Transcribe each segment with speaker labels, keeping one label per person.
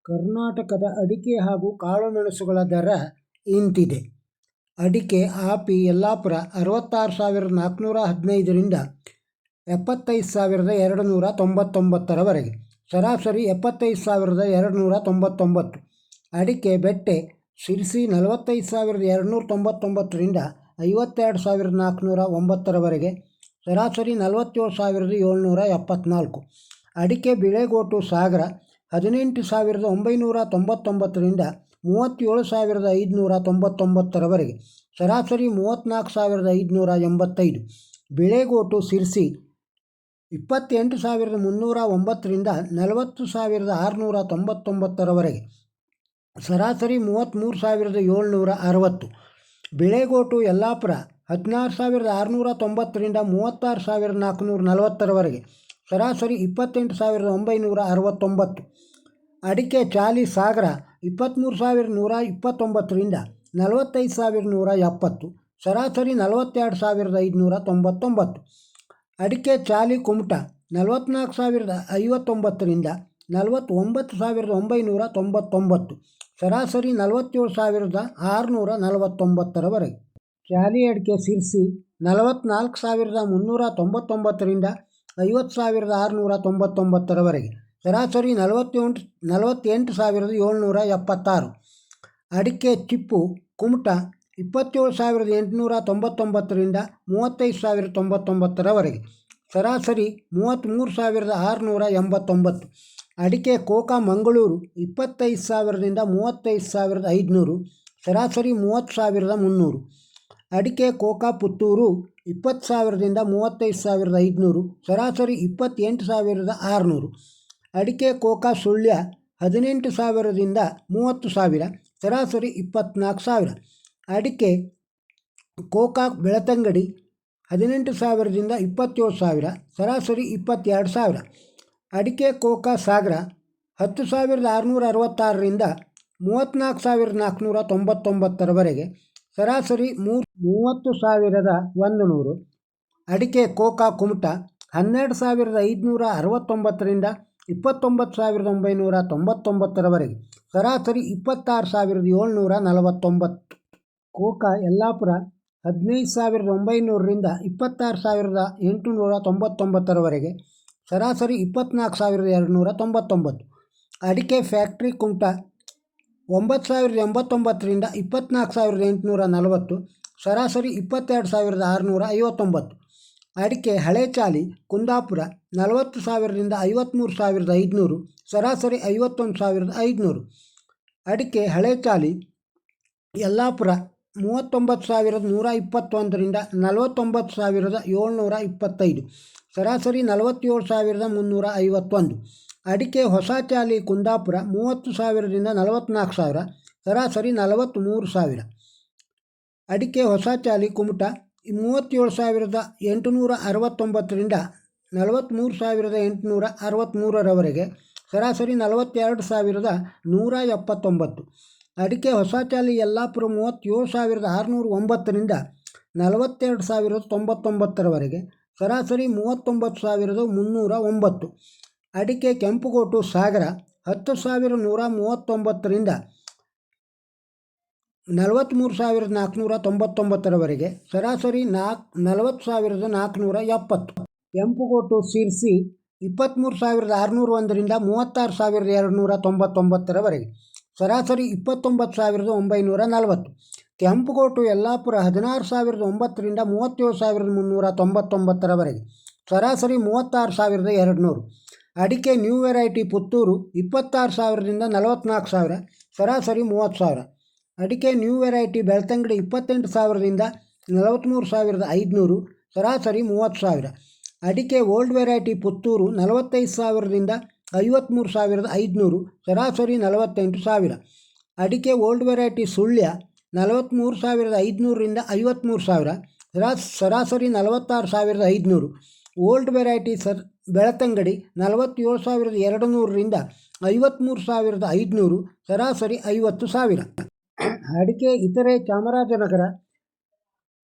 Speaker 1: ಕರ್ನಾಟಕದ ಅಡಿಕೆ ಹಾಗೂ ಕಾಳುಮೆಣಸುಗಳ ದರ ಇಂತಿದೆ. ಅಡಿಕೆ ಆಪಿ ಯಲ್ಲಾಪುರ 66,415 ರಿಂದ 75,299 ಸರಾಸರಿ 75,299. ಅಡಿಕೆ ಬೆಟ್ಟೆ ಶಿರಸಿ 45,299 ರಿಂದ 52,409 ಸರಾಸರಿ 47,774. ಅಡಿಕೆ ಬಿಳೆಗೋಟು ಸಾಗರ 18,999 ರಿಂದ 37,599 ಸರಾಸರಿ 34,585. ಬಿಳೆಗೋಟು ಶಿರಸಿ 28,309 ರಿಂದ 40,699 ಸರಾಸರಿ 33,760. ಬಿಳೆಗೋಟು ಯಲ್ಲಾಪುರ 16,690 ರಿಂದ 36,440 ಸರಾಸರಿ 28,969. ಅಡಿಕೆ ಚಾಲಿ ಸಾಗರ 23,129 ರಿಂದ 45,170 ಸರಾಸರಿ 42,599. ಅಡಿಕೆ ಚಾಲಿ ಕುಮಟ 44,059 ರಿಂದ 49,999 ಸರಾಸರಿ 47,649. ಚಾಲಿ ಅಡಿಕೆ ಶಿರಸಿ 44,399 ರಿಂದ 50,699 ಸರಾಸರಿ 48,776. ಅಡಿಕೆ ಚಿಪ್ಪು ಕುಮಟ 27,899 ರಿಂದ 35,099 ಸರಾಸರಿ 33,689. ಅಡಿಕೆ ಕೋಕಾ ಮಂಗಳೂರು 25,000 ರಿಂದ 35,500 ಸರಾಸರಿ 30,300. ಅಡಿಕೆ ಕೋಕಾ ಪುತ್ತೂರು 20,000 ರಿಂದ 35,500 ಸರಾಸರಿ 28,600. ಅಡಿಕೆ ಕೋಕಾ ಸುಳ್ಯ 18,000 ರಿಂದ 30,000 ಸರಾಸರಿ 24,000. ಅಡಿಕೆ ಕೋಕಾ ಬೆಳ್ತಂಗಡಿ 18,000 ರಿಂದ 27,000 ಸರಾಸರಿ 22,000. ಅಡಿಕೆ ಕೋಕಾ ಸಾಗರ 10,666 ರಿಂದ 34,499 ಸರಾಸರಿ 30,100. ಅಡಿಕೆ ಕೋಕಾ ಕುಮಟ 12,569 ರಿಂದ 29,999 ಸರಾಸರಿ 26,749. ಕೋಕಾ ಯಲ್ಲಾಪುರ 15,900 ರಿಂದ 26,899 ಸರಾಸರಿ 24,299. ಅಡಿಕೆ ಫ್ಯಾಕ್ಟ್ರಿ ಕುಮಟ 9,089 ರಿಂದ 24,840 ಸರಾಸರಿ 22,659. ಅಡಿಕೆ ಹಳೆ ಚಾಲಿ ಕುಂದಾಪುರ 40,000 ರಿಂದ 53,500 ಸರಾಸರಿ 51,500. ಅಡಿಕೆ ಹಳೆ ಚಾಲಿ ಯಲ್ಲಾಪುರ 39,121 ರಿಂದ 49,725 ಸರಾಸರಿ 47,351. ಅಡಿಕೆ ಹೊಸ ಚಾಲಿ ಕುಂದಾಪುರ 30,000 ರಿಂದ 44,000 ಸರಾಸರಿ 43,000. ಅಡಿಕೆ ಹೊಸ ಚಾಲಿ ಕುಮಟ 37,869 ರಿಂದ 43,863 ಸರಾಸರಿ 42,179. ಅಡಿಕೆ ಹೊಸ ಚಾಲಿ ಯಲ್ಲಾಪುರ 37,609 ರಿಂದ 42,099 ಸರಾಸರಿ 39,309. ಅಡಿಕೆ ಕೆಂಪುಗೋಟು ಸಾಗರ 10,139 ರಿಂದ 43,499 ಸರಾಸರಿ 40,470. ಕೆಂಪುಗೋಟು ಶಿರಸಿ 23,601 ರಿಂದ 36,299 ಸರಾಸರಿ 29,940. ಕೆಂಪುಗೋಟು ಯಲ್ಲಾಪುರ 16,009 ರಿಂದ 37,399 ಸರಾಸರಿ 36,200. ಅಡಿಕೆ ನ್ಯೂ ವೆರೈಟಿ ಪುತ್ತೂರು 26,000 ರಿಂದ 44,000 ಸರಾಸರಿ 30,000. ಅಡಿಕೆ ನ್ಯೂ ವೆರೈಟಿ ಬೆಳ್ತಂಗಡಿ 28,000 ರಿಂದ 43,500 ಸರಾಸರಿ 30,000. ಅಡಿಕೆ ಓಲ್ಡ್ ವೆರೈಟಿ ಪುತ್ತೂರು 45,000 ರಿಂದ 53,500 ಸರಾಸರಿ 48,000. ಅಡಿಕೆ ಓಲ್ಡ್ ವೆರೈಟಿ ಸುಳ್ಯ 43,500 ರಿಂದ 53,000 ಸರಾಸರಿ 46,500. ಓಲ್ಡ್ ವೆರೈಟಿ ಬೆಳ್ತಂಗಡಿ 47,200 ರಿಂದ 53,500 ಸರಾಸರಿ 50,000. ಅಡಿಕೆ ಇತರೆ ಚಾಮರಾಜನಗರ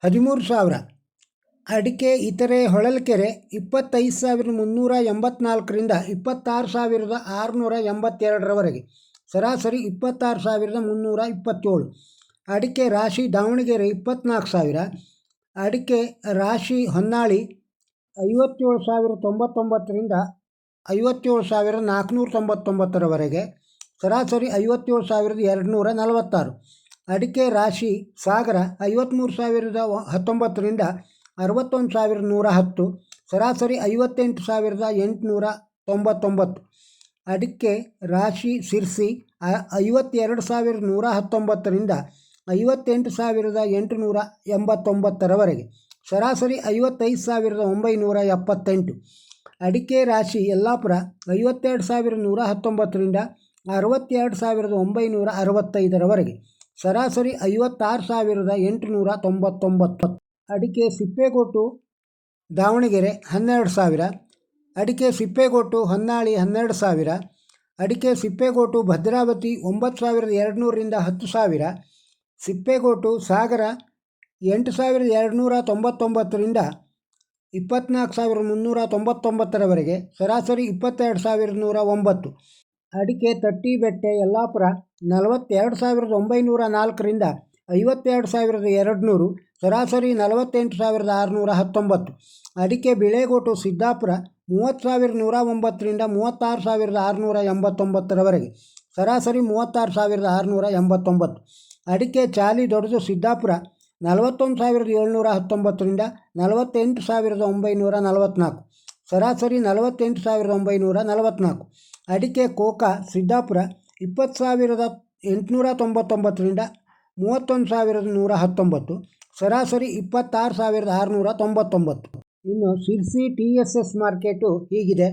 Speaker 1: 13,000. ಅಡಿಕೆ ಇತರೆ ಹೊಳಲ್ಕೆರೆ 25,384 ರಿಂದ 26,682 ಸರಾಸರಿ 26,327. ಅಡಿಕೆ ರಾಶಿ ದಾವಣಗೆರೆ 24,000. ಅಡಿಕೆ ರಾಶಿ ಹೊನ್ನಾಳಿ 57,099ರಿಂದ 57,499ರವರೆಗೆ, ಸರಾಸರಿ 57,246. ಅಡಿಕೆ ರಾಶಿ ಸಾಗರ 53,019ರಿಂದ 61,110, ಸರಾಸರಿ 58,899. ಅಡಿಕೆ ರಾಶಿ ಸಿರ್ಸಿ 52,119ರಿಂದ 58,889ರವರೆಗೆ, ಸರಾಸರಿ 55,978. ಅಡಿಕೆ ರಾಶಿ ಯಲ್ಲಾಪುರ 52,119ರಿಂದ 62,965ರವರೆಗೆ, ಸರಾಸರಿ 56,899. ಅಡಿಕೆ ಸಿಪ್ಪೆಗೋಟು ದಾವಣಗೆರೆ 12,000. ಅಡಿಕೆ ಸಿಪ್ಪೆಗೋಟು ಹೊನ್ನಾಳಿ 12,000. ಅಡಿಕೆ ಸಿಪ್ಪೆಗೋಟು ಭದ್ರಾವತಿ 9,200ರಿಂದ 10,000. ಸಿಪ್ಪೆಗೋಟು ಸಾಗರ 8,299ರಿಂದ 24,399ರವರೆಗೆ, ಸರಾಸರಿ 22,109. ಅಡಿಕೆ ತಟ್ಟಿಬೆಟ್ಟೆ ಯಲ್ಲಾಪುರ 42,904ರಿಂದ 52,200, ಸರಾಸರಿ 48,619. ಅಡಿಕೆ ಬಿಳೆಗೋಟು ಸಿದ್ದಾಪುರ 30,109ರಿಂದ 36,689ರವರೆಗೆ, ಸರಾಸರಿ 36,689. ಅಡಿಕೆ ಚಾಲಿ ದೊಡ್ಡದು ಸಿದ್ದಾಪುರ 41,719ರಿಂದ 48,944, ಸರಾಸರಿ 48,944. ಅಡಿಕೆ ಕೋಕಾ ಸಿದ್ದಾಪುರ 20,899ರಿಂದ 31,119, ಸರಾಸರಿ 26,699. ಇನ್ನು ಸಿರ್ಸಿ TSS ಮಾರ್ಕೆಟು ಹೀಗಿದೆ.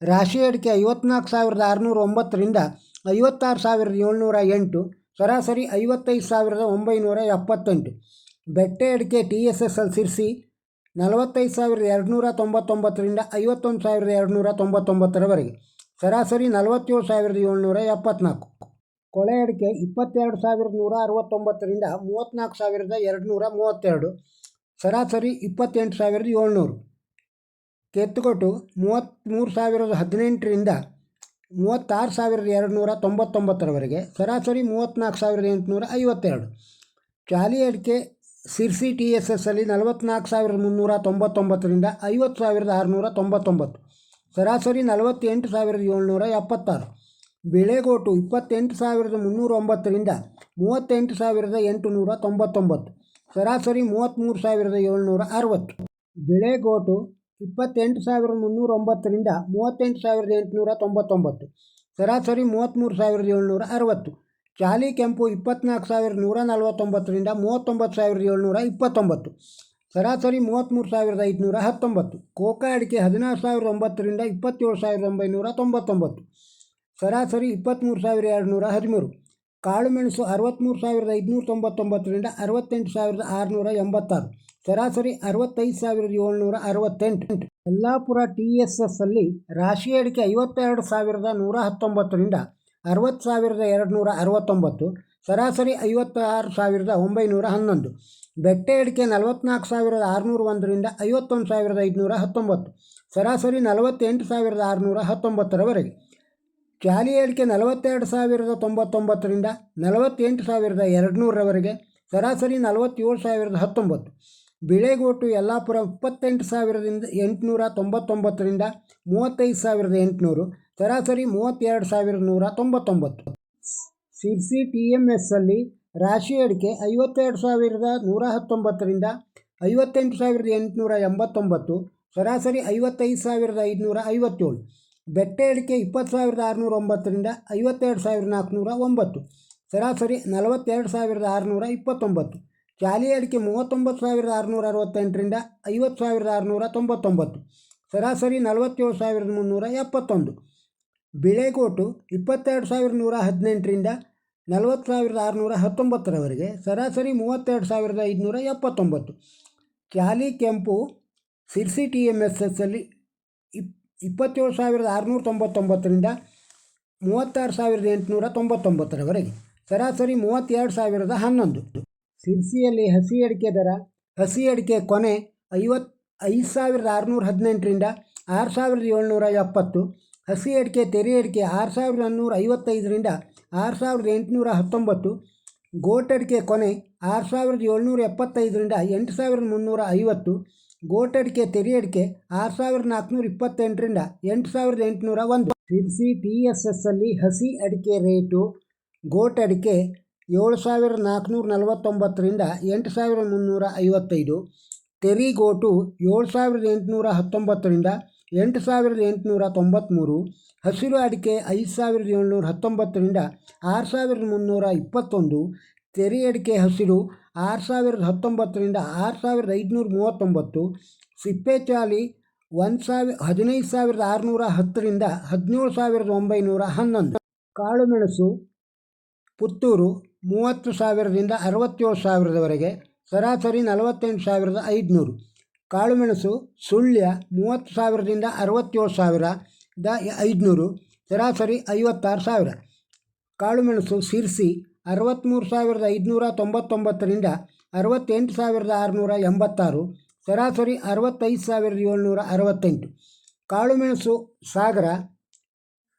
Speaker 1: ರಾಶಿ ಅಡಿಕೆ 54,609ರಿಂದ 56,708, ಸರಾಸರಿ 55,978. ಬೆಟ್ಟೆ ಅಡಿಕೆ TSSL ಸಿರ್ಸಿ 45,299ರಿಂದ 51,299ರವರೆಗೆ, ಸರಾಸರಿ 47,774. ಕೊಳೆ ಅಡಿಕೆ 22,169ರಿಂದ 34,232, ಸರಾಸರಿ 28,700. ಕೆತ್ತುಗೊಟ್ಟು 33,018ರಿಂದ 36,299ರವರೆಗೆ, ಸರಾಸರಿ 34,852. ಚಾಲಿ ಅಡಿಕೆ ಸಿರ್ಸಿ TSSಲ್ಲಿ 44,399ರಿಂದ 50,699, ಸರಾಸರಿ 48,776. ಬಿಳೆಗೋಟು 28,309ರಿಂದ 38,899, ಸರಾಸರಿ 33,760. ಬಿಳೆಗೋಟು 28,309ರಿಂದ 38,899, ಸರಾಸರಿ 33,760. ಚಾಲಿ ಕೆಂಪು 24,149ರಿಂದ 39,729, ಸರಾಸರಿ 33,519. ಕೋಕಾ ಅಡಿಕೆ 16,009ರಿಂದ 27,999, ಸರಾಸರಿ 23,213. ಕಾಳುಮೆಣಸು 63,599ರಿಂದ 68,686, ಸರಾಸರಿ 65,768. ಯಲ್ಲಾಪುರ TSSಲ್ಲಿ ರಾಶಿ ಅಡಿಕೆ 52,119ರಿಂದ 60,269, ಸರಾಸರಿ 56,911. ಬೆಟ್ಟೆ ಅಡಿಕೆ 44,601ರಿಂದ 51,519, ಸರಾಸರಿ 48,619ರವರೆಗೆ. ಚಾಲಿ ಅಡಿಕೆ 42,099ರಿಂದ 48,200ರವರೆಗೆ, ಸರಾಸರಿ 47,019. ಬಿಳೆಗೋಟು ಯಲ್ಲಾಪುರ 28,899ರಿಂದ 35,800, ಸರಾಸರಿ 32,199. ಸಿರ್ಸಿ TMSಲ್ಲಿ ರಾಶಿ ಅಡಿಕೆ 52,119ರಿಂದ 58,889, ಸರಾಸರಿ 55,557. ಬೆಟ್ಟೆ ಅಡಿಕೆ 20,609ರಿಂದ 52,409, ಸರಾಸರಿ 42,629. ಚಾಲಿ ಅಡಿಕೆ 39,668ರಿಂದ 50,699, ಸರಾಸರಿ 47,371. ಬಿಳೆಗೋಟು 22,118ರಿಂದ 40,619ರವರೆಗೆ, ಸರಾಸರಿ 32,579. ಚಾಲಿ ಕೆಂಪು ಸಿರ್ಸಿ TMSSಲ್ಲಿ 27,699ರಿಂದ 36,899ರವರೆಗೆ, ಸರಾಸರಿ 32,011. ಸಿರ್ಸಿಯಲ್ಲಿ ಹಸಿ ಅಡಿಕೆ ದರ: ಹಸಿ ಅಡಿಕೆ ಕೊನೆ 5,618ರಿಂದ 6,770, ಹಸಿ ಅಡಿಕೆ ತೆರೆ ಅಡಿಕೆ 6,155ರಿಂದ 6819. ಗೋಟಡಿಕೆ ಕೊನೆ 6775ರಿಂದ 8350. ಗೋಟಡಿಕೆ ತೆರಿಯಡಿಕೆ 6428ರಿಂದ 8801. ಸಿರ್ಸಿ TSS ಅಲ್ಲಿ ಹಸಿ ಅಡಿಕೆ ರೇಟು ಗೋಟಡಿಕೆ 7449ರಿಂದ 8355. ತೆರಿಗೋಟು 7819ರಿಂದ 8893. ಹಸಿರು ಅಡಿಕೆ 5719ರಿಂದ 6321. ತೆರಿ ಅಡಿಕೆ ಹಸಿರು 6019ರಿಂದ 6539. ಸಿಪ್ಪೆ ಚಾಲಿ 15610ರಿಂದ 17911. ಕಾಳುಮೆಣಸು ಪುತ್ತೂರು 30,000ರಿಂದ 67,000ವರೆಗೆ, ಸರಾಸರಿ 48,500. ಕಾಳುಮೆಣಸು ಸುಳ್ಯ 30,000ರಿಂದ 67,500, ಸರಾಸರಿ 56,000. ಕಾಳುಮೆಣಸು ಸಿರ್ಸಿ 63,599ರಿಂದ 68,686, ಸರಾಸರಿ 65,768. ಕಾಳುಮೆಣಸು ಸಾಗರ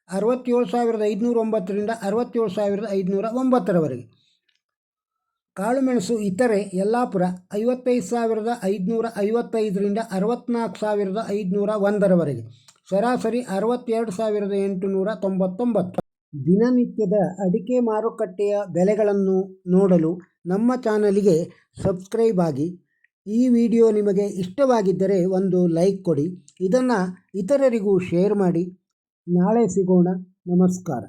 Speaker 1: 67,509ರಿಂದ 67,509ವರೆಗೆ. ಕಾಳುಮೆಣಸು ಇತರೆ ಯಲ್ಲಾಪುರ 55,555ರಿಂದ 64,501ವರೆಗೆ, ಸರಾಸರಿ 62,899. ದಿನನಿತ್ಯದ ಅಡಿಕೆ ಮಾರುಕಟ್ಟೆಯ ಬೆಲೆಗಳನ್ನು ನೋಡಲು ನಮ್ಮ ಚಾನಲಿಗೆ ಸಬ್ಸ್ಕ್ರೈಬ್ ಆಗಿ. ಈ ವಿಡಿಯೋ ನಿಮಗೆ ಇಷ್ಟವಾಗಿದ್ದರೆ ಒಂದು ಲೈಕ್ ಕೊಡಿ. ಇದನ್ನು ಇತರರಿಗೂ ಶೇರ್ ಮಾಡಿ. ನಾಳೆ ಸಿಗೋಣ. ನಮಸ್ಕಾರ.